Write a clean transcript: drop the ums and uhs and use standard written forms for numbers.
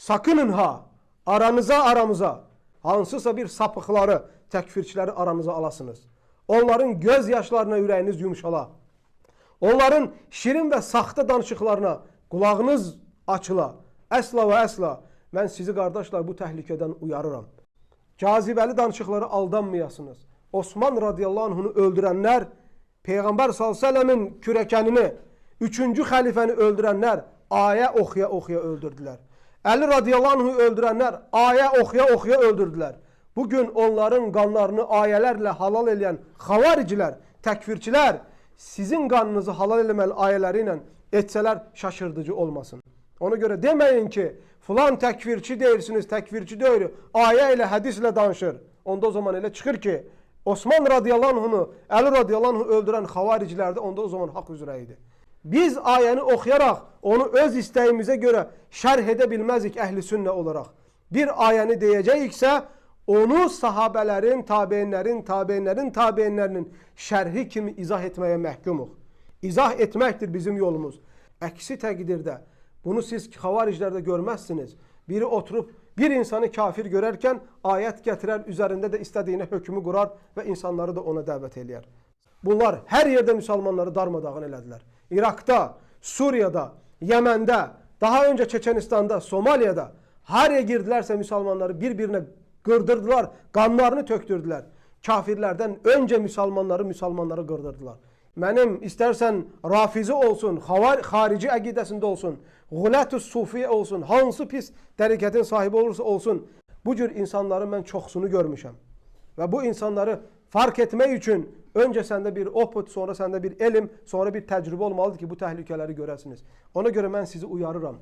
sakının ha, aramıza hansısa bir sapıkları, tekfirçileri aranıza alasınız. Onların göz yaşlarına ürəyiniz yumuşala. Onların şirin və saxta danışıqlarına qulağınız açıla. Əsla və əsla. Mən sizi qardaşlar bu təhlükədən uyarıram. Cazibəli danışıqları aldanmayasınız. Osman radiyallahu anhunu öldürənlər, Peyğəmbər s.ə.v-in kürəkənini, 3-cü xəlifəni öldürənlər ayə oxuya öldürdülər. Əli radiyallahu anhu öldürənlər ayə oxuya öldürdülər. Bugün onların qanlarını ayələrlə halal edən xavaricilər, təkfirçilər sizin qanınızı halal eləməli ayələri ilə etsələr şaşırdıcı olmasın. Ona görə deməyin ki, filan təkfirçi deyirsiniz, təkfirçi deyil, ayə ilə, hədislə danışır. Onda o zaman elə çıxır ki, Osman radiyallahu anhunu, Əli radiyallahu anhu öldürən xavaricilər də onda o zaman haqq üzrə idi. Biz ayəni oxuyaraq onu öz istəyimizə görə şərh edə bilməzik əhli sünnə olaraq. Bir ayəni deyəcəksə, onu sahabələrin, tabeinlərinin şərhi kimi izah etməyə məhkumuq. İzah etməkdir bizim yolumuz. Əksi təqdirdə bunu siz xavariclərdə görməzsiniz. Biri oturub bir insanı kafir görərkən ayət gətirər, üzərində də istədiyinə hökmü qurar və insanları da ona dəvət eləyər. Bunlar hər yerdə müsəlmanları darmadağın elədilər. İraqda, Suriyada, Yəməndə, daha öncə Çeçenistanda, Somaliyada haraya girdilərsə müsəlmanları bir-birinə qırdırdılar, qanlarını tökdürdülər. Kafirlərdən öncə müsəlmanları qırdırdılar. Mənim istərsən rafizi olsun, xarici əqidəsində olsun, Gulət-ü Sufiyə olsun, hansı pis təriqətin sahibi olursa olsun, bu cür insanların mən çoxsunu görmüşəm. Və bu insanları fark etmək üçün öncə səndə bir oput, sonra səndə bir elm, sonra bir təcrübə olmalıdır ki, bu təhlükələri görəsiniz. Ona görə mən sizi uyarıram.